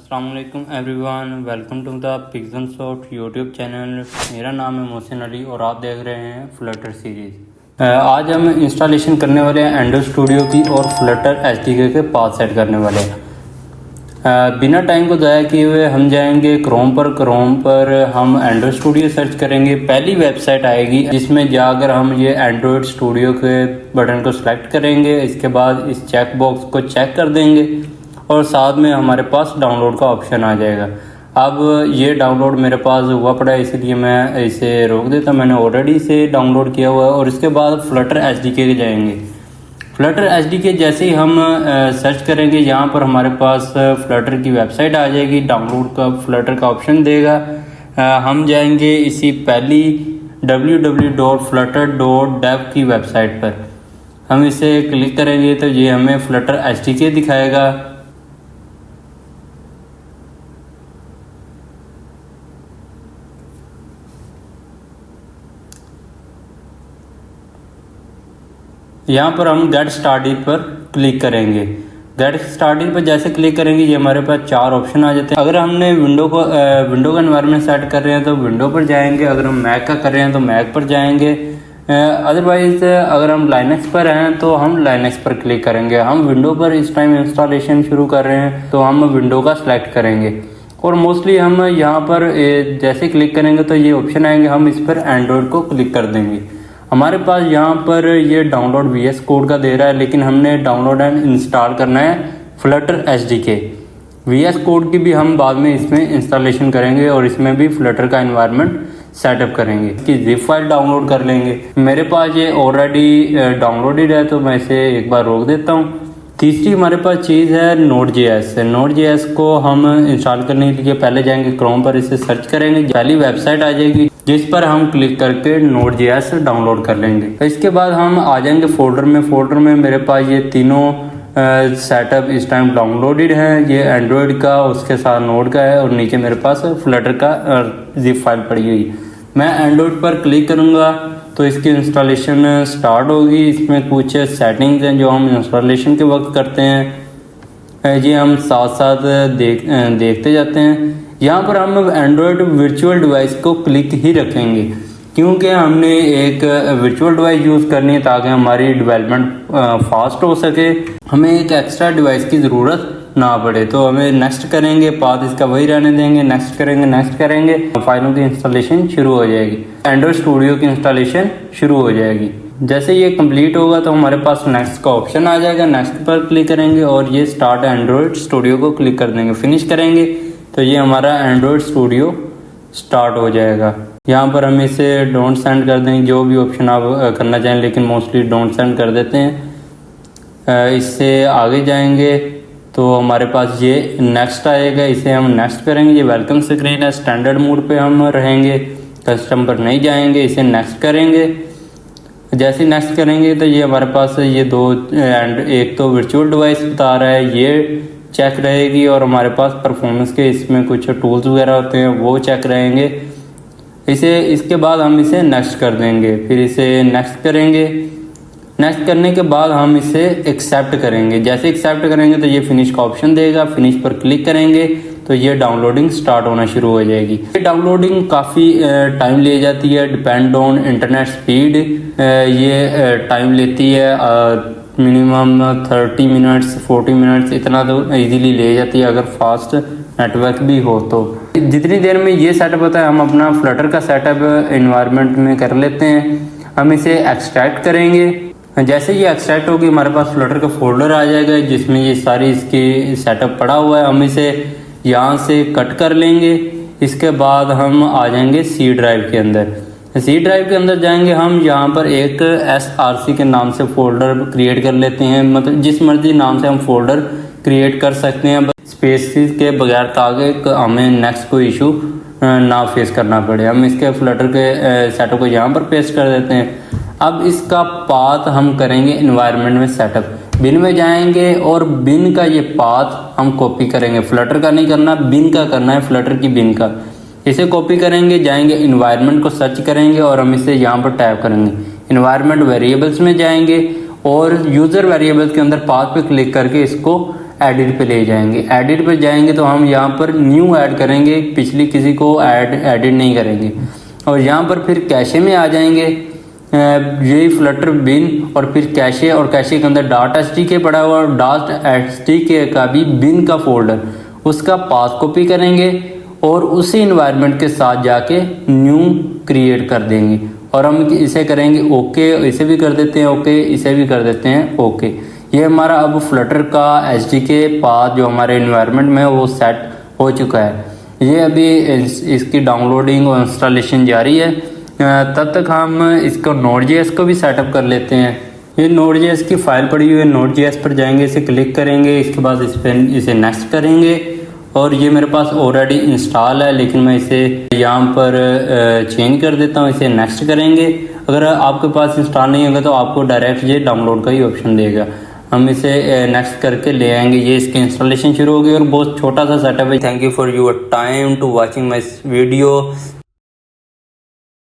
अस्सलाम वालेकुम everyone, welcome to the Pixnsoft YouTube channel. मेरा नाम है मोहसिन अली और आप देख रहे हैं फ्लटर सीरीज़। आज हम इंस्टॉलेशन करने वाले हैं एंड्रॉइड स्टूडियो की और फ्लटर एसडीके के पाथ सेट करने वाले हैं। बिना टाइम को ज़ाया किए हुए हम जाएंगे क्रोम पर हम एंड्रॉइड स्टूडियो सर्च करेंगे। पहली वेबसाइट आएगी जिसमें जाकर हम ये एंड्रॉइड स्टूडियो के बटन को सिलेक्ट करेंगे। इसके बाद इस चेक बॉक्स को चेक कर देंगे और साथ में हमारे पास डाउनलोड का ऑप्शन आ जाएगा। अब ये डाउनलोड मेरे पास हुआ पड़ा है, इसलिए मैं इसे रोक देता। मैंने ऑलरेडी इसे डाउनलोड किया हुआ है। और इसके बाद फ्लटर एसडीके जाएंगे। फ्लटर एसडीके जैसे ही हम सर्च करेंगे, यहाँ पर हमारे पास फ्लटर की वेबसाइट आ जाएगी। डाउनलोड का फ्लटर का ऑप्शन देगा। हम जाएंगे इसी पहली www.flutter.dev की वेबसाइट पर। हम इसे क्लिक करेंगे तो ये हमें फ्लटर एसडीके दिखाएगा। यहाँ पर हम गेट स्टार्टेड पर क्लिक करेंगे। गेट स्टार्टेड पर जैसे क्लिक करेंगे ये हमारे पास चार ऑप्शन आ जाते हैं। अगर हमने विंडो का एनवायरनमेंट सेट कर रहे हैं तो विंडो पर जाएंगे। अगर हम मैक का कर रहे हैं तो मैक पर जाएंगे। अदरवाइज अगर हम लाइनक्स पर हैं तो हम लाइनक्स पर क्लिक करेंगे। हम विंडो पर इस टाइम इंस्टॉलेशन शुरू कर रहे हैं तो हम विंडो का सिलेक्ट करेंगे। और मोस्टली हम यहाँ पर जैसे क्लिक करेंगे तो ये ऑप्शन आएंगे, हम इस पर एंड्रॉयड को क्लिक कर देंगे। हमारे पास यहाँ पर ये डाउनलोड VS कोड का दे रहा है, लेकिन हमने डाउनलोड एंड इंस्टॉल करना है फ्लटर एसडीके। VS कोड की भी हम बाद में इसमें इंस्टॉलेशन करेंगे और इसमें भी फ्लटर का एनवायरनमेंट सेटअप करेंगे कि जिप फाइल डाउनलोड कर लेंगे। मेरे पास ये ऑलरेडी डाउनलोडेड है तो मैं इसे एक बार रोक देता हूँ। तीसरी हमारे पास चीज़ है Node.js। Node.js को हम इंस्टॉल करने के लिए पहले जाएंगे क्रोम पर, इसे सर्च करेंगे। पहली वेबसाइट आ जाएगी जिस पर हम क्लिक करके Node.js डाउनलोड कर लेंगे। इसके बाद हम आ जाएंगे फोल्डर में मेरे पास ये तीनों सेटअप इस टाइम डाउनलोडेड है। ये एंड्रॉयड का, उसके साथ नोड का है और नीचे मेरे पास फ्लटर का जिप फाइल पड़ी हुई। मैं एंड्रॉयड पर क्लिक करूँगा तो इसकी इंस्टॉलेशन स्टार्ट होगी। इसमें कुछ सेटिंग्स हैं जो हम इंस्टॉलेशन के वक्त करते हैं, ये हम साथ साथ देखते जाते हैं। यहाँ पर हम एंड्रॉयड वर्चुअल डिवाइस को क्लिक ही रखेंगे क्योंकि हमने एक वर्चुअल डिवाइस यूज़ करनी है ताकि हमारी डेवलपमेंट फास्ट हो सके, हमें एक एक्स्ट्रा डिवाइस की ज़रूरत ना पड़े। तो हमें नेक्स्ट करेंगे, पाथ इसका वही रहने देंगे। नेक्स्ट करेंगे, फाइलों की इंस्टॉलेशन शुरू हो जाएगी। एंड्रॉयड स्टूडियो की इंस्टॉलेशन शुरू हो जाएगी। जैसे ये कंप्लीट होगा तो हमारे पास नेक्स्ट का ऑप्शन आ जाएगा। नेक्स्ट पर क्लिक करेंगे और ये स्टार्ट एंड्रॉयड स्टूडियो को क्लिक कर देंगे। फिनिश करेंगे तो ये हमारा एंड्रॉयड स्टूडियो स्टार्ट हो जाएगा। यहाँ पर हम इसे डोंट सेंड कर देंगे, जो भी ऑप्शन आप करना चाहें, लेकिन मोस्टली डोंट सेंड कर देते हैं। इससे आगे जाएंगे तो हमारे पास ये नेक्स्ट आएगा, इसे हम नेक्स्ट करेंगे। ये वेलकम स्क्रीन है, स्टैंडर्ड मोड पे हम रहेंगे, कस्टम पर नहीं जाएंगे। इसे नेक्स्ट करेंगे। जैसे नेक्स्ट करेंगे तो ये हमारे पास ये दो एक तो वर्चुअल डिवाइस बता रहा है, ये चेक रहेगी और हमारे पास परफॉर्मेंस के इसमें कुछ टूल्स वगैरह होते हैं वो चेक रहेंगे। इसके बाद हम इसे नेक्स्ट कर देंगे। फिर इसे नेक्स्ट करेंगे। नेक्स्ट करने के बाद हम इसे एक्सेप्ट करेंगे। जैसे एक्सेप्ट करेंगे तो ये फिनिश का ऑप्शन देगा। फिनिश पर क्लिक करेंगे तो ये डाउनलोडिंग स्टार्ट होना शुरू हो जाएगी। ये डाउनलोडिंग काफ़ी टाइम ले जाती है, डिपेंड ऑन इंटरनेट स्पीड। ये टाइम लेती है मिनिमम 30 मिनट्स 40 मिनट्स, इतना तो इजीली ले जाती है अगर फास्ट नेटवर्क भी हो तो। जितनी देर में ये सेटअप होता है हम अपना फ्लटर का सेटअप एनवायरनमेंट में कर लेते हैं। हम इसे एक्सट्रैक्ट करेंगे। जैसे ये एक्सट्रैक्ट होगी हमारे पास फ्लटर का फोल्डर आ जाएगा जिसमें ये सारी इसकी सेटअप पड़ा हुआ है। हम इसे यहाँ से कट कर लेंगे। इसके बाद हम आ जाएंगे सी ड्राइव के अंदर। सी ड्राइव के अंदर जाएंगे हम, यहाँ पर एक SRC के नाम से फोल्डर क्रिएट कर लेते हैं। मतलब जिस मर्जी नाम से हम फोल्डर क्रिएट कर सकते हैं स्पेस के बगैर, ताकि हमें नेक्स्ट कोई इशू ना फेस करना पड़े। हम इसके फ्लटर के सेटअप को यहाँ पर पेस्ट कर देते हैं। अब इसका पाथ हम करेंगे एनवायरनमेंट में सेटअप। बिन में जाएंगे और बिन का ये पाथ हम कॉपी करेंगे। फ्लटर का नहीं करना, बिन का करना है, फ्लटर की बिन का। इसे कॉपी करेंगे, जाएंगे एनवायरनमेंट को सर्च करेंगे और हम इसे यहाँ पर टैप करेंगे। एनवायरनमेंट वेरिएबल्स में जाएंगे और यूज़र वेरिएबल्स के अंदर पाथ पे क्लिक करके इसको एडिट पे ले जाएंगे। एडिट पे जाएंगे तो हम यहाँ पर न्यू ऐड करेंगे, पिछली किसी को एडिट नहीं करेंगे। और यहाँ पर फिर कैशे में आ जाएंगे, यही फ्लटर बिन और फिर कैशे, और कैशे के अंदर डाट एसटीके पड़ा हुआ और डाट एसटीके का भी बिन का फोल्डर, उसका पास कॉपी करेंगे और उसी इन्वायरमेंट के साथ जाके न्यू क्रिएट कर देंगे। और हम इसे करेंगे ओके, इसे भी कर देते हैं ओके, इसे भी कर देते हैं ओके। ये हमारा अब फ्लटर का एसडीके पाथ जो हमारे इन्वायरमेंट में है वो सेट हो चुका है। ये अभी इसकी डाउनलोडिंग और इंस्टॉलेशन जारी है। तब तक हम इसको Node.js को भी सेटअप कर लेते हैं। ये Node.js की फाइल पड़ी हुई है, Node.js पर जाएंगे, इसे क्लिक करेंगे, इसके बाद इसे नेक्स्ट करेंगे। और ये मेरे पास ऑलरेडी इंस्टॉल है, लेकिन मैं इसे यहाँ पर चेंज कर देता हूँ, इसे नेक्स्ट करेंगे। अगर आपके पास इंस्टॉल नहीं होगा तो आपको डायरेक्ट ये डाउनलोड का ही ऑप्शन देगा। हम इसे नेक्स्ट करके ले आएंगे। ये इसकी इंस्टॉलेशन शुरू होगी और बहुत छोटा सा सेटअप है। Thank you for your time to watching my video.